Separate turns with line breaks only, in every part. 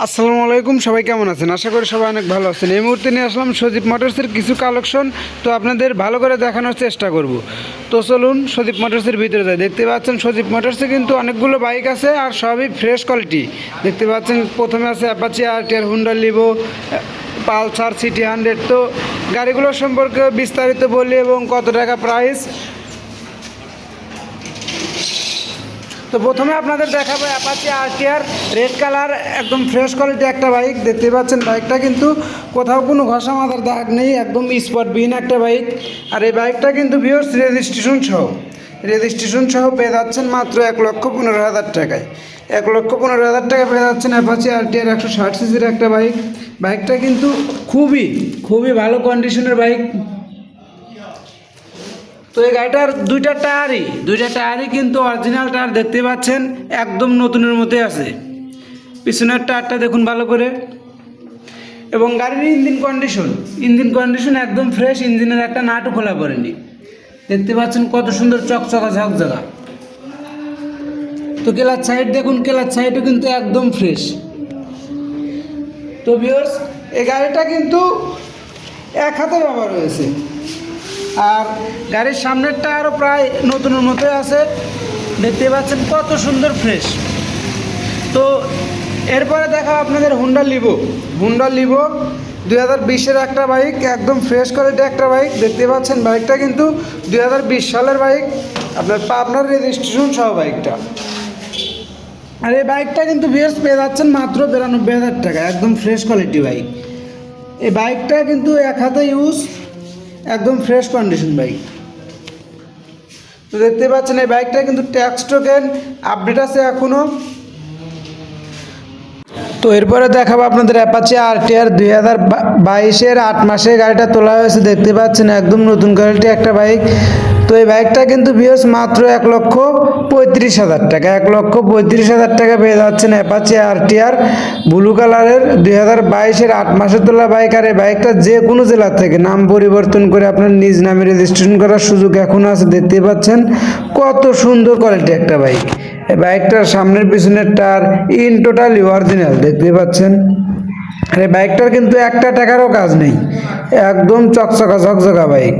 আসসালামু আলাইকুম, সবাই কেমন আছেন? আশা করি সবাই অনেক ভালো আছেন। এই মুহূর্তে নিয়ে আসলাম সজীব মোটরসের কিছু কালেকশন, তো আপনাদের ভালো করে দেখানোর চেষ্টা করব। তো চলুন সজীব মোটরসের ভিতরে যাই। দেখতে পাচ্ছেন সজীব মোটরসে কিন্তু অনেকগুলো বাইক আছে আর সবই ফ্রেশ কোয়ালিটি। দেখতে পাচ্ছেন প্রথমে আছে Apache RTR, Honda Livo, Pulsar, city 100। তো গাড়িগুলোর সম্পর্কে বিস্তারিত বলি এবং কত টাকা প্রাইস। তো প্রথমে আপনাদের দেখাবো অ্যাপাচি আরটিআর, রেড কালার, একদম ফ্রেশ কোয়ালিটি একটা বাইক। দেখতে পাচ্ছেন বাইকটা কিন্তু কোথাও কোনো ঘষা মাথার দাগ নেই, একদম স্পটবিহীন একটা বাইক। আর এই বাইকটা কিন্তু ভিউয়ার্স রেজিস্ট্রেশন সহ পেয়ে যাচ্ছেন মাত্র 1,15,000 টাকায়। 1,15,000 টাকা পেয়ে যাচ্ছেন অ্যাপাচি আরটিআর 160 সিসির একটা বাইক। বাইকটা কিন্তু খুবই ভালো কন্ডিশনের বাইক। তো এই গাড়িটার দুইটা টায়ারই কিন্তু অরিজিনাল টায়ার। দেখতে পাচ্ছেন একদম নতুনের মতোই আছে। পিছনের টায়ারটা দেখুন ভালো করে। এবং গাড়ির ইঞ্জিন কন্ডিশন একদম ফ্রেশ, ইঞ্জিনের একটা নাটও খোলা পড়েনি। দেখতে পাচ্ছেন কত সুন্দর চকচকা ঝকঝকা। তো ক্লাচ সাইড দেখুন, ক্লাচ সাইডও কিন্তু একদম ফ্রেশ। তো ভিউয়ার্স, এই গাড়িটা কিন্তু এক হাতে ব্যবহার হয়েছে। আর গাড়ির সামনেরটা আরও প্রায় নতুনের মতোই আছে। দেখতে পাচ্ছেন কত সুন্দর ফ্রেশ। তো এরপরে দেখা আপনাদের হুন্ডা লিভো 2020-এর একটা বাইক, একদম ফ্রেশ কোয়ালিটি একটা বাইক। দেখতে পাচ্ছেন বাইকটা কিন্তু 2020 সালের বাইক, আপনার রেজিস্ট্রেশন সহ বাইকটা। আর এই বাইকটা কিন্তু ভিউয়ার্স পেয়ে যাচ্ছেন মাত্র 92,000 টাকা, একদম ফ্রেশ কোয়ালিটি বাইক। এই বাইকটা কিন্তু এক হাতে ইউজ, একদম ফ্রেশ কন্ডিশন বাইক। তো দেখতে পাচ্ছেন এই বাইকটা কিন্তু ট্যাক্স টোকেন আপডেট আছে এখনও। তো এরপরে দেখাবো আপনাদের অ্যাপাচি আরটিআর 2022-এর 8 মাসে গাড়িটা তোলা হয়েছে। দেখতে পাচ্ছেন একদম নতুন কোয়ালিটি একটা বাইক। তো এই বাইকটা কিন্তু ভিউয়ার্স মাত্র 1,35,000 টাকা, 1,35,000 টাকা পেয়ে যাচ্ছেন অ্যাপাচি আরটিআর ব্লু কালারের 2022-এর 8 মাসে তোলা বাইক। আর এই বাইকটা যে কোনো জেলা থেকে নাম পরিবর্তন করে আপনার নিজ নামে রেজিস্ট্রেশন করার সুযোগ এখনও আছে। দেখতে পাচ্ছেন কত সুন্দর কোয়ালিটি একটা বাইক। এই বাইকটার সামনের পিছনের টায়ার ইন টোটালি অরিজিনাল। দেখতে পাচ্ছেন আর এই বাইকটার কিন্তু একটা টাকারও কাজ নেই, একদম ঝকঝকা বাইক।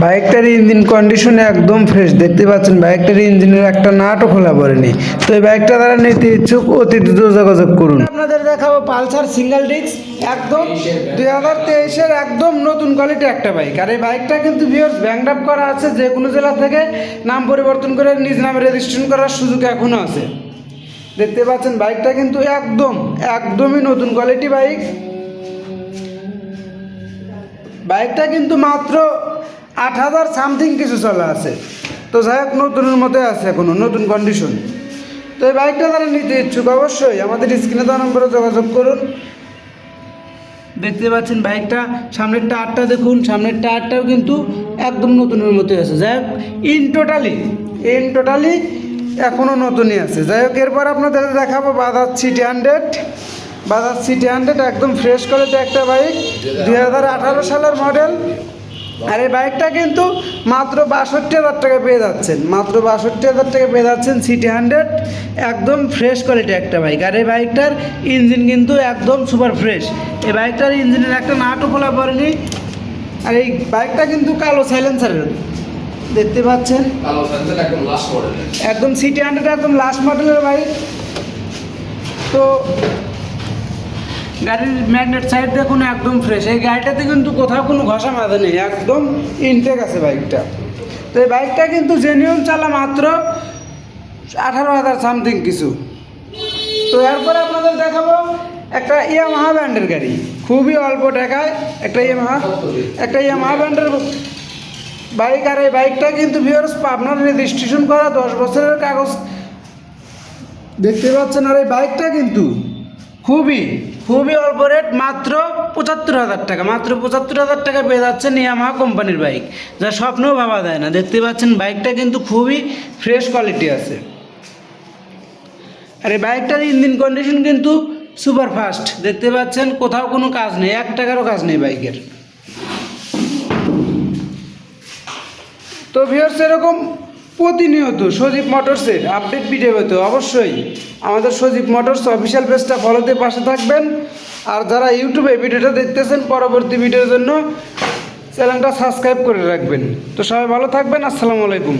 বাইকটার ইঞ্জিন কন্ডিশন একদম ফ্রেশ। দেখতে পাচ্ছেন বাইকটার ইঞ্জিনের একটা নাটও খোলা পড়েনি। তো এই বাইকটা দ্বারা নিতে ইচ্ছুক অতি দ্রুত যোগাযোগ করুন। আপনাদের দেখাবো পালসার সিঙ্গেল ডিস্ক, একদম 2023-এর একদম নতুন কোয়ালিটি একটা বাইক। আর এই বাইকটা কিন্তু ভিউয়ার্স ব্যাংকড্রাফট করা আছে, যে কোনো জেলা থেকে নাম পরিবর্তন করে নিজ নামে রেজিস্ট্রেশন করার সুযোগ এখনও আছে। দেখতে পাচ্ছেন বাইকটা কিন্তু একদমই নতুন কোয়ালিটি বাইক। বাইকটা কিন্তু মাত্র 8,000 সামথিং কিছু চলা আছে। তো যাই হোক, নতুনের মতোই আছে, এখনো নতুন কন্ডিশন। তো এই বাইকটা যারা নিতে ইচ্ছুক অবশ্যই আমাদের স্ক্রিনে দেওয়া নম্বরে যোগাযোগ করুন। দেখতে পাচ্ছেন বাইকটা সামনের টায়ারটা দেখুন, সামনের টায়ারটাও কিন্তু একদম নতুনের মতোই আছে। যাই হোক, ইন টোটালি এখনও নতুনই আছে। যাই হোক, এরপর আপনাদের দেখাবো বাজাজ সিটি 100, একদম ফ্রেশ কোয়ালিটি একটা বাইক, 2018 সালের মডেল। আর এই বাইকটা কিন্তু মাত্র 62,000 টাকা পেয়ে যাচ্ছেন, সিটি 100, একদম ফ্রেশ কোয়ালিটি একটা বাইক। আর এই বাইকটার ইঞ্জিন কিন্তু একদম সুপার ফ্রেশ। এই বাইকটার ইঞ্জিনের একটা নাটও খোলা পড়েনি। আর এই বাইকটা কিন্তু কালো সাইলেন্সারের। দেখতে পাচ্ছেন একদম সিটি 100 একদম লাস্ট মডেলের বাইক। তো গাড়ির ম্যাগনেট সাইড দেখুন একদম ফ্রেশ। এই গাড়িটাতে কিন্তু কোথাও কোনো ঘষা মাজা নেই, একদম ইনটেক আছে বাইকটা। তো এই বাইকটা কিন্তু জেনুইন চালা মাত্র 18,000 সামথিং কিছু। তো এরপরে আপনাদের দেখাবো একটা ইয়ামাহা ব্র্যান্ডের গাড়ি, খুবই অল্প টাকায় একটা ইয়ামাহা ব্র্যান্ডের বাইক। আর এই বাইকটা কিন্তু ভিউয়ার্স আপনার রেজিস্ট্রেশন করা 10 বছরের কাগজ। দেখতে পাচ্ছেন। আর এই বাইকটা কিন্তু খুবই অল্প রেট, মাত্র 75,000 টাকা। মাত্র 75,000 টাকা পেয়ে যাচ্ছেন ইয়ামাহা কোম্পানির বাইক, যা স্বপ্নেও ভাবা যায় না। দেখতে পাচ্ছেন বাইকটা কিন্তু খুবই ফ্রেশ কোয়ালিটি আছে। আর এই বাইকটার ইঞ্জিন কন্ডিশন কিন্তু সুপার ফাস্ট। দেখতে পাচ্ছেন কোথাও কোনো কাজ নেই, 1 টাকারও কাজ নেই বাইকের। তো ভিউয়ার্স, এরকম প্রতিনিয়ত সজীব মোটরসের আপডেট ভিডিও পেতে অবশ্যই আমাদের সজীব মোটরস অফিসিয়াল পেজটা ফলোতে পাশে থাকবেন। আর যারা ইউটিউবে ভিডিওটা দেখতেছেন পরবর্তী ভিডিওর জন্য চ্যানেলটা সাবস্ক্রাইব করে রাখবেন। তো সবাই ভালো থাকবেন, আসসালামু আলাইকুম।